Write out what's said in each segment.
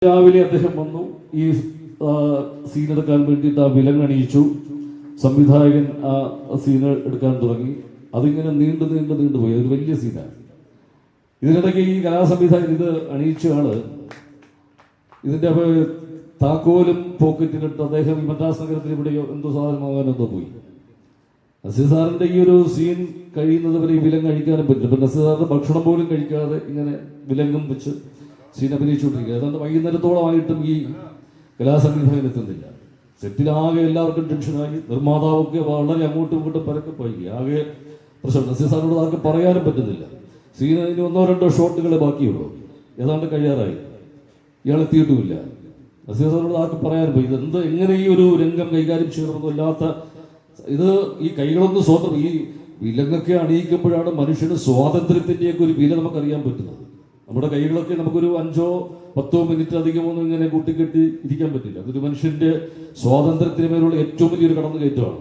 രാവിലെ അദ്ദേഹം വന്നു, ഈ സീനെടുക്കാൻ വേണ്ടിയിട്ട് ആ വിലങ്ങണിയിച്ചു. സംവിധായകൻ ആ സീൻ എടുക്കാൻ തുടങ്ങി. അതിങ്ങനെ നീണ്ടു പോയി. അതൊരു വലിയ സീനാണ്. ഇതിനിടയ്ക്ക് ഈ കലാസംവിധായകൻ ഇത് അണിയിച്ച ആള് ഇതിന്റെ താക്കോലും പോക്കറ്റിലിട്ട് അദ്ദേഹം മദ്രാസ് നഗരത്തിൽ ഇവിടെയോ എന്തോ സാധനമാകാനെന്തോ പോയി. നസീർ സാറിന്റെ ഈ ഒരു സീൻ കഴിയുന്നത് വരെ ഈ വിലങ്ങ് കഴിക്കാനും പറ്റില്ല. നസീർ സാറിന്റെ ഭക്ഷണം പോലും കഴിക്കാതെ ഇങ്ങനെ വിലങ്ങും വെച്ച് സീൻ അഭിനയിച്ചുകൊണ്ടിരിക്കുക. ഏതാണ്ട് വൈകുന്നേരത്തോളമായിട്ടും ഈ കലാസംവിധായകൻ എത്തുന്നില്ല. സെറ്റിലാകെ എല്ലാവർക്കും ടെൻഷനായി. നിർമ്മാതാവൊക്കെ വളരെ അങ്ങോട്ടും ഇങ്ങോട്ടും പരക്കെ പോയി. ആകെ പ്രശ്നം. നസീർ സാറിനോട് ആർക്കും പറയാനും പറ്റുന്നില്ല. സീന് ഇനി 1-2 ഷോട്ടുകളെ ബാക്കിയുള്ളൂ. ഏതാണ്ട് കഴിയാറായി. ഇയാൾ എത്തിയിട്ടുമില്ല. നസീർ സാറിനോട് ആർക്കും പറയാനും പോയി. ഇതെന്ത് എങ്ങനെ ഈ ഒരു രംഗം കൈകാര്യം ചെയ്യണമെന്നില്ലാത്ത ഇത് ഈ കൈകളൊന്നും സ്വന്തം ഈ വിലങ്ങൊക്കെ അണിയിക്കുമ്പോഴാണ് മനുഷ്യന് സ്വാതന്ത്ര്യത്തിന്റെയൊക്കെ ഒരു വില നമുക്കറിയാൻ പറ്റുന്നത്. നമ്മുടെ കൈകളൊക്കെ നമുക്കൊരു 5-10 മിനിറ്റ് അധികമൊന്നും ഇങ്ങനെ കൂട്ടിക്കെട്ടി ഇരിക്കാൻ പറ്റില്ല. അതൊരു മനുഷ്യന്റെ സ്വാതന്ത്ര്യത്തിന് മേലുള്ള ഏറ്റവും വലിയൊരു കടന്നുകയറ്റമാണ്.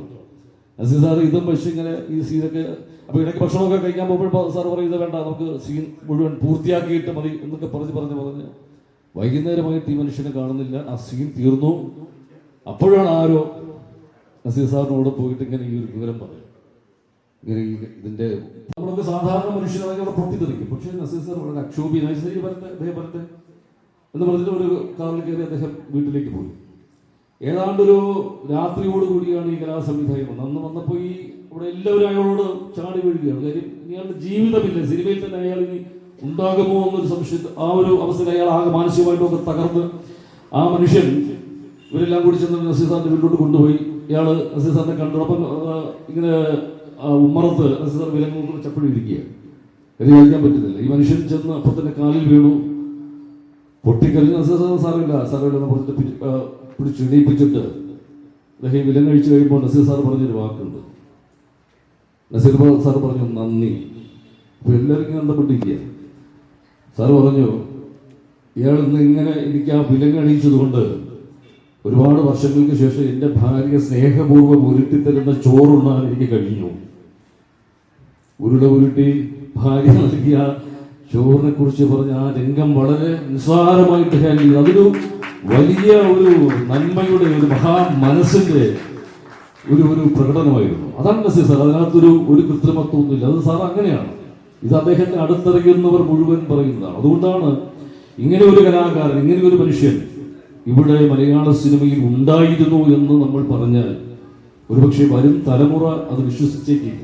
നസീർ സാർ ഇതും വെച്ച് ഇങ്ങനെ ഈ സീനൊക്കെ അപ്പൊ ഇടയ്ക്ക് ഭക്ഷണമൊക്കെ കഴിക്കാൻ പോകുമ്പോൾ സാർ പറയും, ഇത് വേണ്ട, നമുക്ക് സീൻ മുഴുവൻ പൂർത്തിയാക്കിയിട്ട് മതി എന്നൊക്കെ പറഞ്ഞ് വൈകുന്നേരമായിട്ട് ഈ മനുഷ്യനെ കാണുന്നില്ല. ആ സീൻ തീർന്നു. അപ്പോഴാണ് ആരോ നസീർ സാറിനോട് പോയിട്ട് ഇങ്ങനെ ഈ ഒരു വിവരം പറയും. ഇങ്ങനെ ഇതിന്റെ നമ്മളൊക്കെ സാധാരണ മനുഷ്യരാണെങ്കിൽ അവിടെ പൊട്ടിത്തെറിക്കും. പക്ഷേ നസീർ സാർ വളരെ അക്ഷോഭ്യനായി അദ്ദേഹം വരട്ടെ എന്ന് പറഞ്ഞിട്ട് ഒരു കാറിൽ കയറി അദ്ദേഹം വീട്ടിലേക്ക് പോയി. ഏതാണ്ടൊരു രാത്രിയോടുകൂടിയാണ് ഈ കലാസംവിധായകൻ വന്നത്. അന്ന് വന്നപ്പോൾ ഈ ഇവിടെ എല്ലാവരും അയാളോട് ചാടി വീഴുകയാണ്. കാര്യം ഇയാളുടെ ജീവിതമില്ല, സിനിമയിൽ തന്നെ അയാൾ ഇനി ഉണ്ടാകുമോ എന്നൊരു സംശയം. ആ ഒരു അവസ്ഥയിൽ അയാൾ ആകെ മാനസികമായിട്ടൊക്കെ തകർന്ന് ആ മനുഷ്യൻ ഇവരെല്ലാം കൂടി ചെന്ന് നസീർ സാറിന്റെ വീട്ടിലോട്ട് കൊണ്ടുപോയി. ഇയാള് നസീർ സാറിനെ കണ്ടു. അപ്പം ഇങ്ങനെ ഉമ്മറത്ത് നസീർ സാർ വിലങ്ങ് ചപ്പടി ഇരിക്കുകയാണ്. ഇത് കഴിക്കാൻ പറ്റുന്നില്ല. ഈ മനുഷ്യൻ ചെന്ന് അപ്പം തന്നെ കാലിൽ വീണു, പൊട്ടിക്കഴിഞ്ഞ് നസീർ സാറില്ല പറഞ്ഞിട്ട് പിടിച്ച് എണീപ്പിച്ചിട്ട് അദ്ദേഹം വിലങ്ങ് കഴിച്ചു കഴിയുമ്പോൾ നസീർ സാർ പറഞ്ഞൊരു വാക്കുണ്ട്. നസീർ സാർ പറഞ്ഞു, നന്ദി. അപ്പൊ എല്ലാവർക്കും ബന്ധപ്പെട്ടിരിക്കുക. സാർ പറഞ്ഞു, ഇയാൾ ഇന്ന് ഇങ്ങനെ എനിക്ക് ആ വിലങ്ങ് അണിയിച്ചത് കൊണ്ട് ഒരുപാട് വർഷങ്ങൾക്ക് ശേഷം എന്റെ ഭാര്യ സ്നേഹപൂർവ്വം ഉരുട്ടിത്തരുന്ന ചോറുണ്ണാൻ എനിക്ക് കഴിഞ്ഞു. ഉരുട്ടി ഭാര്യ നൽകിയ ചോറിനെ കുറിച്ച് പറഞ്ഞ ആ രംഗം വളരെ നിസ്സാരമായിട്ട് ഹാൻഡിൽ ചെയ്തു. അതൊരു വലിയ ഒരു നന്മയുടെ ഒരു മഹാ മനസ്സിന്റെ ഒരു പ്രകടനമായിരുന്നു. അതാണ് നസീർ സാർ. അതിനകത്തൊരു കൃത്രിമത്വമൊന്നുമില്ല. അത് സാർ അങ്ങനെയാണ്. ഇത് അദ്ദേഹത്തെ അടുത്തറിയുന്നവർ മുഴുവൻ പറയുന്നതാണ്. അതുകൊണ്ടാണ് ഇങ്ങനെ ഒരു കലാകാരൻ, ഇങ്ങനെ ഒരു മനുഷ്യൻ ഇവിടെ മലയാള സിനിമയിൽ ഉണ്ടായിരുന്നു എന്ന് നമ്മൾ പറഞ്ഞാൽ ഒരുപക്ഷെ വരും തലമുറ അത് വിശ്വസിച്ചേക്കില്ല.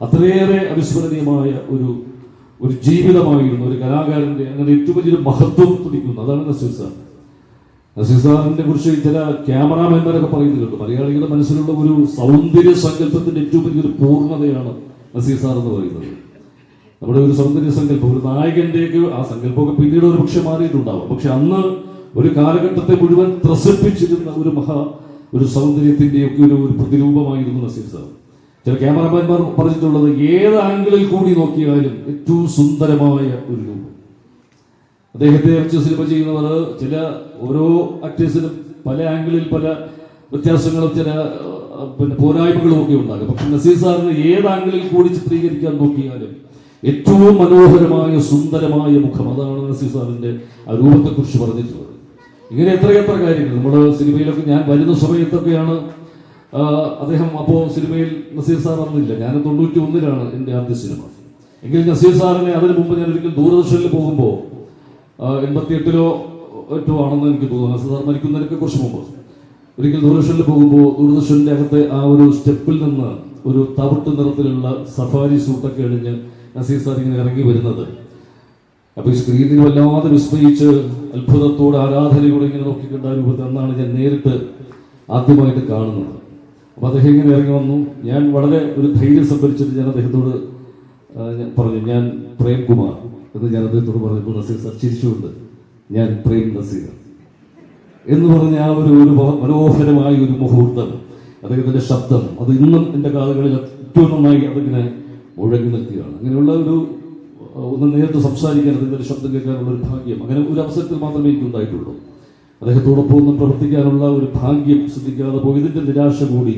അത്രയേറെ അവിസ്മരണീയമായ ഒരു ജീവിതമായിരുന്നു ഒരു കലാകാരന്റെ. അങ്ങനെ ഏറ്റവും വലിയൊരു മഹത്വം തുടിക്കുന്നു. അതാണ് നസീർ സാർ. നസീർ സാറിനെ കുറിച്ച് ചില ക്യാമറാമാൻമാരൊക്കെ പറയുന്നുണ്ട്, മലയാളികളുടെ മനസ്സിലുള്ള ഒരു സൗന്ദര്യ സങ്കല്പത്തിന്റെ ഏറ്റവും വലിയൊരു പൂർണ്ണതയാണ് നസീർ സാർ എന്ന് പറയുന്നത്. നമ്മുടെ ഒരു സൗന്ദര്യ സങ്കല്പം, ഒരു നായകന്റെയൊക്കെ ആ സങ്കല്പമൊക്കെ പിന്നീട് ഒരു പക്ഷെ മാറിയിട്ടുണ്ടാവും. പക്ഷെ അന്ന് ഒരു കാലഘട്ടത്തെ മുഴുവൻ ത്രസിപ്പിച്ചിരുന്ന ഒരു സൗന്ദര്യത്തിന്റെയൊക്കെ ഒരു പ്രതിരൂപമായിരുന്നു നസീർ സാർ. ചില ക്യാമറാമാൻമാർ പറഞ്ഞിട്ടുള്ളത്, ഏത് ആംഗിളിൽ കൂടി നോക്കിയാലും ഏറ്റവും സുന്ദരമായ ഒരു രൂപം. അദ്ദേഹത്തെ വെച്ച് സിനിമ ചെയ്യുന്നവർ ചില ഓരോ ആക്ടേഴ്സിനും പല ആംഗിളിൽ പല വ്യത്യാസങ്ങളും ചില പോരായ്മകളും ഒക്കെ ഉണ്ടാകും. പക്ഷെ നസീർ സാറിന് ഏത് ആംഗിളിൽ കൂടി ചിത്രീകരിക്കാൻ നോക്കിയാലും ഏറ്റവും മനോഹരമായ സുന്ദരമായ മുഖം. അതാണ് നസീർ സാറിന്റെ ആ രൂപത്തെ കുറിച്ച് പറഞ്ഞിട്ടുള്ളത്. ഇങ്ങനെ എത്രയെത്ര കാര്യങ്ങൾ നമ്മുടെ സിനിമയിലൊക്കെ ഞാൻ വരുന്ന സമയത്തൊക്കെയാണ് അദ്ദേഹം. അപ്പോൾ സിനിമയിൽ നസീർ സാർ അറിഞ്ഞില്ല. ഞാൻ 91-ലാണ് എൻ്റെ ആദ്യ സിനിമ. എങ്കിലും നസീർ സാറിനെ അതിനു മുമ്പ് ഞാൻ ഒരിക്കൽ ദൂരദർശനിൽ പോകുമ്പോൾ 88-ലോ ആണെന്ന് എനിക്ക് തോന്നുന്നു. നസീർ സാർ മരിക്കുന്നതിനൊക്കെ കുറച്ച് മുമ്പ് ഒരിക്കൽ ദൂരദർശനിൽ പോകുമ്പോൾ ദൂരദർശന്റെ അകത്തെ ആ ഒരു സ്റ്റെപ്പിൽ നിന്ന് ഒരു തവിട്ട് നിറത്തിലുള്ള സഫാരി സൂട്ടൊക്കെ അണിഞ്ഞ് നസീർ സാർ ഇങ്ങനെ ഇറങ്ങി വരുന്നത്. അപ്പൊ ഈ സ്ക്രീനിൽ വല്ലാതെ വിസ്മയിച്ച് അത്ഭുതത്തോടെ ആരാധനയോടെ ഇങ്ങനെ നോക്കിക്കണ്ട രൂപത്തിൽ അന്നാണ് ഞാൻ നേരിട്ട് ആദ്യമായിട്ട് കാണുന്നത്. അപ്പൊ അദ്ദേഹം ഇങ്ങനെ ഇറങ്ങി വന്നു. ഞാൻ വളരെ ഒരു ധൈര്യം സംഭരിച്ചിട്ട് ഞാൻ അദ്ദേഹത്തോട് പറഞ്ഞു, ഞാൻ പ്രേംകുമാർ എന്ന് ഞാൻ അദ്ദേഹത്തോട് പറഞ്ഞപ്പോൾ നസീർ സാർ ചിരിച്ചുകൊണ്ട്, ഞാൻ പ്രേം നസീർ എന്ന് പറഞ്ഞ ആ ഒരു മനോഹരമായ ഒരു മുഹൂർത്തം, അദ്ദേഹത്തിന്റെ ശബ്ദം, അത് ഇന്നും എൻ്റെ കാതുകളിൽ ഏറ്റവും നന്നായി അതിങ്ങനെ മുഴങ്ങി നിൽക്കുകയാണ്. അങ്ങനെയുള്ള ഒന്ന് നേരിട്ട് സംസാരിക്കാൻ, അതിൻ്റെ ശബ്ദം കേൾക്കാനുള്ള ഒരു ഭാഗ്യം അങ്ങനെ ഒരു അവസരത്തിൽ മാത്രമേ എനിക്ക് ഉണ്ടായിട്ടുള്ളൂ. അദ്ദേഹത്തോടൊപ്പം ഒന്നും പ്രവർത്തിക്കാനുള്ള ഒരു ഭാഗ്യം സിദ്ധിക്കാതെ പോയി. ഇതിന്റെ നിരാശ കൂടി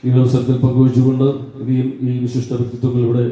ഈ അവസരത്തിൽ പങ്കുവെച്ചുകൊണ്ട് ഇനിയും ഈ വിശിഷ്ട വ്യക്തിത്വങ്ങൾ ഇവിടെ